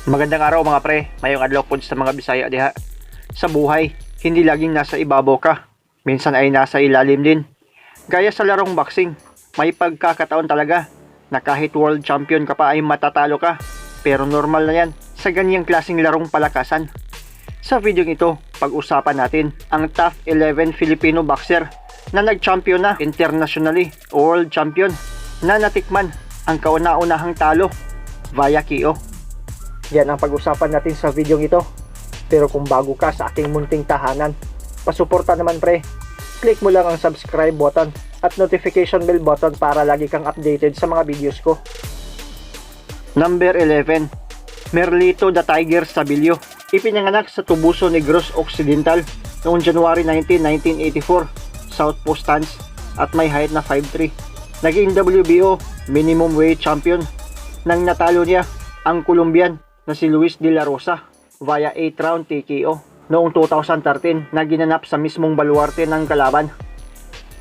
Magandang araw mga pre, mayong adlaw pod sa mga Bisaya diha. Sa buhay, hindi laging nasa ibabaw ka, minsan ay nasa ilalim din. Gaya sa larong boxing, may pagkakataon talaga na kahit world champion ka pa ay matatalo ka. Pero normal na yan sa ganyang klaseng larong palakasan. Sa video ito, pag-usapan natin ang top 11 Filipino boxer na nag-champion na internationally o world champion na natikman ang kauna-unahang talo via KO. Yan ang pag-usapan natin sa video ito. Pero kung bago ka sa aking munting tahanan, pasuporta naman pre, click mo lang ang subscribe button at notification bell button para lagi kang updated sa mga videos ko. Number 11, Merlito the Tiger Stabilio. Ipinanganak sa Tubuso, Negros Occidental noong January 19, 1984, Southpaw stance at may height na 5'3". Naging WBO minimum weight champion nang natalo niya ang Colombian na si Luis de la Rosa via 8-round TKO noong 2013 na ginanap sa mismong baluarte ng kalaban.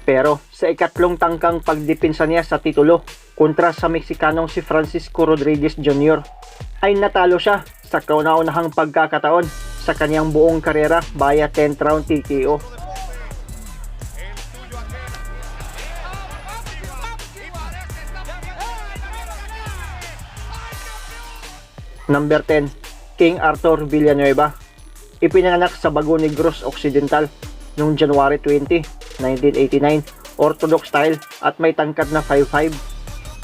Pero sa ikatlong tangkang pagdepensa niya sa titulo kontra sa Meksikanong si Francisco Rodriguez Jr. ay natalo siya sa kauna-unahang pagkakataon sa kanyang buong karera via 10th-round TKO. Number 10, King Arthur Villanueva. Ipinanganak sa Bago Negros Occidental noong January 20, 1989, orthodox style at may tangkad na 5'5".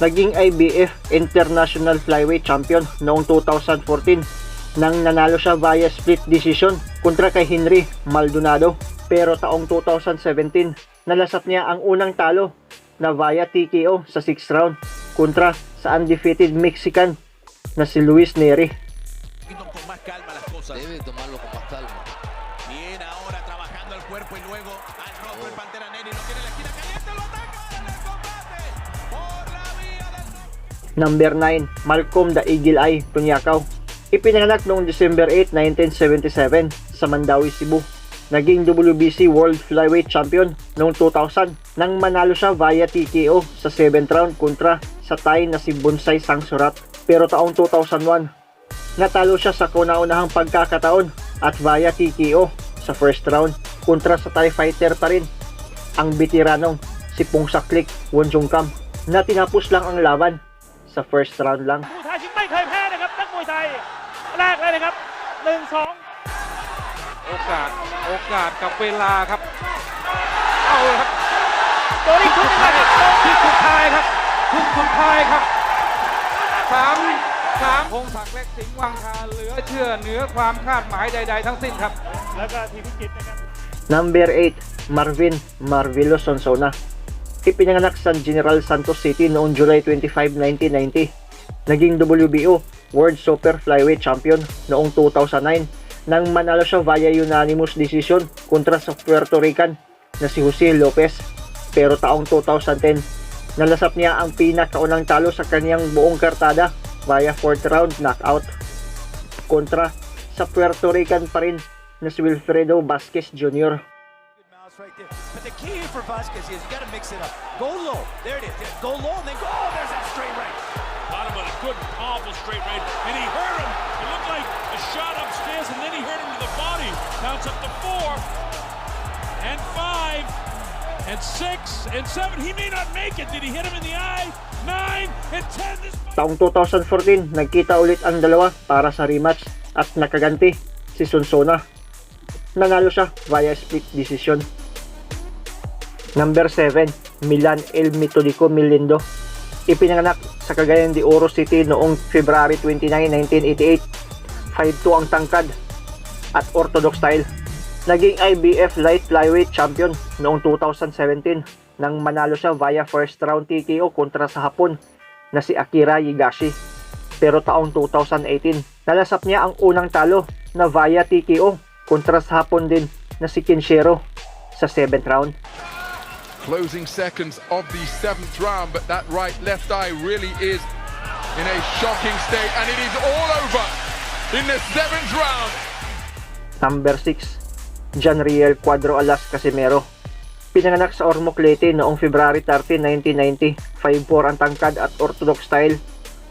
Naging IBF International Flyweight Champion noong 2014 nang nanalo siya via split decision kontra kay Henry Maldonado. Pero taong 2017, nalasap niya ang unang talo na via TKO sa 6th round kontra sa undefeated Mexican na si Luis Neri. Debe tomarlo con más calma. Bien, ahora trabajando el cuerpo y luego al rojo el Pantera Neri lo tiene en la esquina caliente, lo ataca en el combate por la vía del knockout. Number 9, Malcolm the Eagle Eye Tunyakaw. Ipinanganak noong December 8, 1977 sa Mandawi, Cebu. Naging WBC World Flyweight Champion noong 2000 nang manalo siya via TKO sa 7th round kontra sa Thai na si Bonsai Sangsurat. Pero taong 2001, natalo siya sa kauna-unahang pagkakataon at via TKO sa 1st round kontra sa Thai fighter pa rin, ang veteranong si Pongsaklek Wonjongkam, na tinapos lang ang laban sa 1st round lang. ผู้ท้าชิงไม่เคยแพ้นะครับนักมวยไทยแรกเลยนะครับ 1-2 โอกาสกับเวลาครับเอาเลยครับ โดนอีกชุดหนึงนะครับ ที่สุดท้ายครับชุดสุดท้ายครับ3พงศักดิ์เล็กสิงห์วังคาเหลือเชื่อเหนือความคาดหมายใดๆทั้งสิ้นครับ แล้วก็ทีมพิจิตรนะครับ Number 8, Marvin Marvilo Sonsona. Ipinanganak sa General Santos City noong July 25, 1990. Naging WBO World Super Flyweight Champion noong 2009 nang manalo siya via unanimous decision kontra sa Puerto Rican na si Jose Lopez. Pero taong 2010, nalasap niya ang pinakaunang talo sa kanyang buong kartada via 4th round knockout kontra sa Puerto Rican pa rin na si Wilfredo Vasquez Jr. Right there. But the key for Vasquez is you got to mix it up. Go low. There it is. Go low and then go. Oh, there's that straight right. Bottom of a good, powerful straight right. And he hurt him. It looked like a shot upstairs, and then he hurt him to the body. Counts up to 4, and 5, and 6, and 7. He may not make it. Did he hit him in the eye? 9, and 10. This... Taong 2014, nagkita ulit ang dalawa para sa rematch at nakaganti si Sonsona. Nanalo siya via split decision. Number 7, Milan El Metodico Milindo. Ipinanganak sa Cagayan de Oro City noong February 29, 1988. 5'2" ang tangkad at orthodox style. Naging IBF Light Flyweight Champion noong 2017 nang manalo siya via 1st round TKO kontra sa Hapon na si Akira Higashi. Pero taong 2018, nalasap niya ang unang talo na via TKO kontra sa Hapon din na si Kenshiro sa 7th round. Closing seconds of the 7th round, but that right-left eye really is in a shocking state, and it is all over in the 7th round. Number 6, Janriel Cuadro Alas Casimero. Pinanganak sa Ormoc Leyte noong February 13, 1990. 5'4" ang tangkad at orthodox style.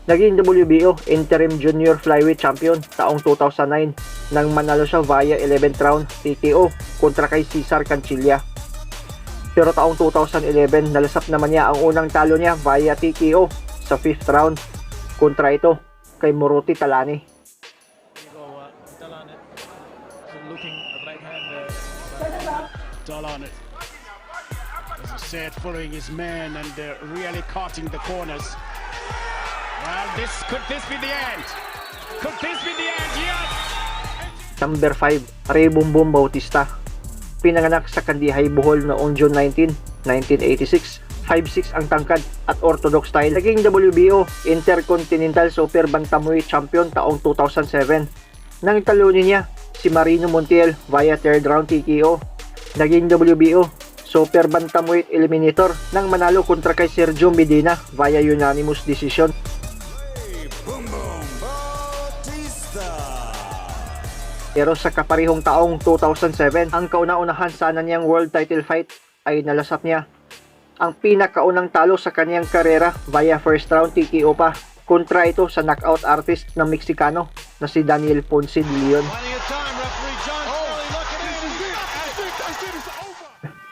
Naging WBO Interim Junior Flyweight Champion taong 2009 nang manalo siya via 11th round TKO kontra kay Cesar Cancilla. Pero taong 2011 nalasap naman niya ang unang talo niya via TKO sa 5th round kontra ito kay Moruti Talani. Talani, as I said, following his man and really cutting the corners. Well, could this be the end? Could this be the end? Yes! Number 5, Rey Bumbum Bautista. Pinanganak sa Kandihay, Bohol noong June 19, 1986. 5'6" ang tangkad at orthodox style. Naging WBO Intercontinental Super Bantamweight Champion taong 2007. Nang talunin niya si Marino Montiel via 3rd round TKO. Naging WBO Super Bantamweight Eliminator nang manalo kontra kay Sergio Medina via unanimous decision. Pero sa kaparihong taong 2007, ang kauna-unahan sana niyang world title fight ay nalasap niya. Ang pinakaunang talo sa kaniyang karera via first round TKO pa kontra ito sa knockout artist ng Meksikano na si Daniel Ponce de Leon.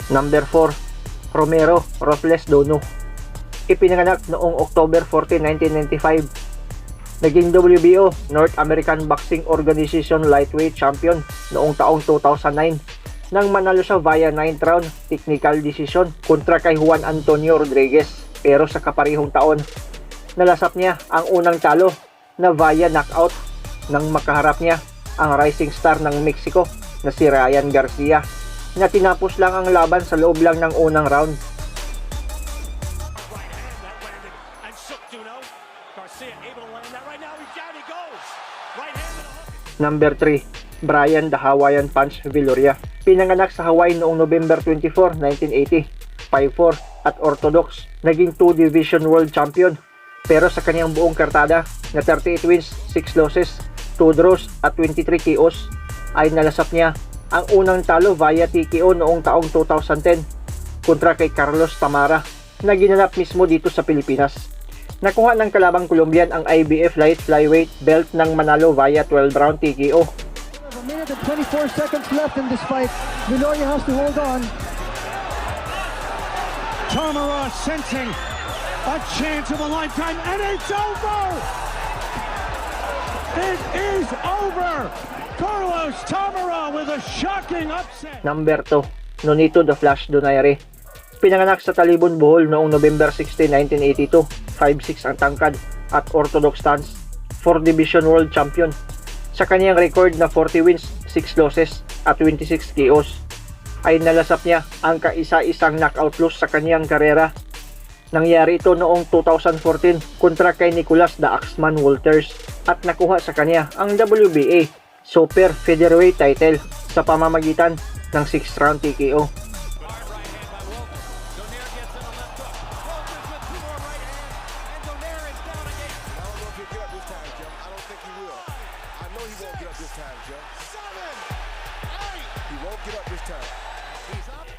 Number 4, Romero Robles Dono. Ipinanganak noong October 14, 1995. Naging WBO North American Boxing Organization Lightweight Champion noong taong 2009 nang manalo siya via 9th round technical decision kontra kay Juan Antonio Rodriguez. Pero sa kaparihong taon, nalasap niya ang unang talo na via knockout nang makaharap niya ang rising star ng Mexico na si Ryan Garcia, na tinapos lang ang laban sa loob lang ng unang round. Number 3, Brian the Hawaiian Punch Viloria. Pinanganak sa Hawaii noong November 24, 1980. 5'4" at orthodox. Naging 2 division world champion. Pero sa kanyang buong kartada na 38 wins, 6 losses, 2 draws at 23 KOs ay nalasap niya ang unang talo via TKO noong taong 2010 kontra kay Carlos Tamara na ginanap mismo dito sa Pilipinas. Nakuha ng kalabang Colombian ang IBF Light Flyweight belt ng manalo via 12 round TKO. A minute and 24 seconds left in this fight. Viloria has to hold on. Tamara sensing a chance of a lifetime, and it's over! It is over! Carlos Tamara with a shocking upset. Number 2, Nonito the Flash Donaire. Pinanganak sa Talibon, Bohol noong November 16, 1982. 5'6" ang tangkad at orthodox stance. 4 division world champion. Sa kaniyang record na 40 wins, 6 losses at 26 KOs ay nalasap niya ang kaisa-isang knockout loss sa kaniyang karera. Nangyari ito noong 2014 kontra kay Nicholas the Axeman Walters at nakuha sa kanya ang WBA Super Featherweight title sa pamamagitan ng 6th round TKO.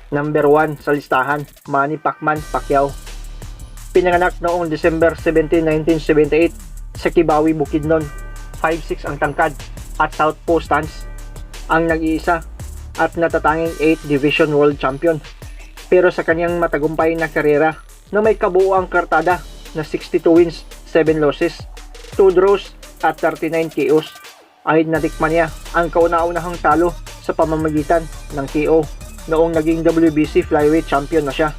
Number 1 sa listahan, Manny Pacquiao. Pinanganak noong December 17, 1978 sa Kibawi, Bukidnon. 5'6" ang tangkad at southpaw stance. Ang nag-iisa at natatanging 8 division world champion. Pero sa kanyang matagumpay na karera na may kabuuang kartada na 62 wins, 7 losses, 2 draws at 39 KOs ay natikman niya ang kauna-unahang talo sa pamamagitan ng KO noong naging WBC Flyweight Champion na siya.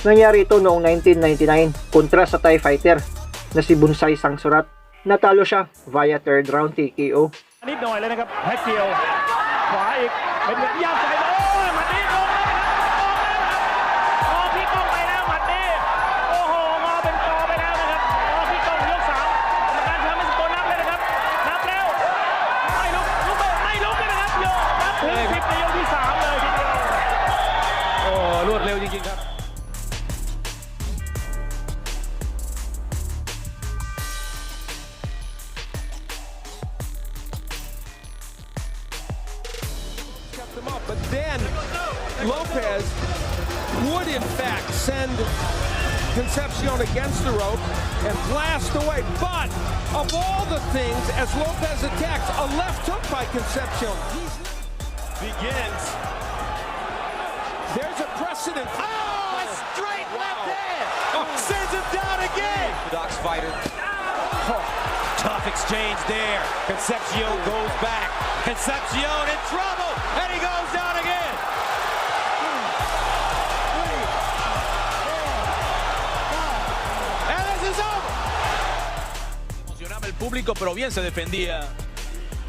Nangyari ito noong 1999 kontra sa Thai fighter na si Bunsai Sangsurat. Natalo siya via 3rd round TKO. นิดหน่อยเลยนะครับแพ็คเกียวขวาอีกเป็นยาใส่โอ้ยหมัดนี้ลงแล้วนะครับพี่ก้องไปแล้วหมัดนี้โอ้โหงอเป็นกอไปแล้วนะครับพี่ก้องยก3กรรมการทำให้สกอร์นับเลยนะครับนับแล้วไม่ลุกไม่ลุกเลยนะครับโยนับถึง10ในยกที่3เลยทีเดียวโอ้รวดเร็วจริงๆครับ But then Lopez would in fact send Concepcion against the rope and blast away. But of all the things, as Lopez attacks, a left hook by Concepcion. Begins. There's a precedent. Oh, a straight left hand. Sends him down again. Doc's fighter. Tough exchange there. Concepcion goes back. Concepcion in trouble, and he goes down again. And this is over. Emocionaba el público, pero bien se defendía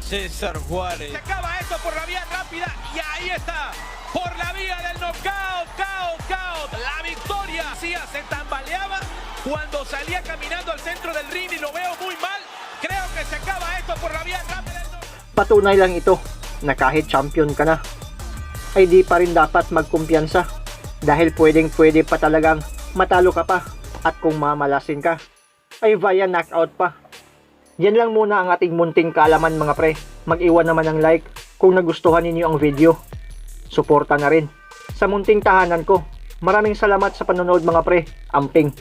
César Juárez. Se acaba esto por la vía rápida y ahí está. Por la vía del knockout, caos. La victoria. García se tambaleaba cuando salía caminando al centro del ring y lo veo muy mal. Creo que se acaba esto por la vía rápida. Patunay lang ito na kahit champion ka na, ay di pa rin dapat magkumpiyansa dahil pwedeng-pwede pa talagang matalo ka pa at kung mamalasin ka, ay via knockout pa. Yan lang muna ang ating munting kaalaman mga pre. Mag-iwan naman ng like kung nagustuhan ninyo ang video. Suporta na rin sa munting tahanan ko. Maraming salamat sa panonood mga pre. Amping.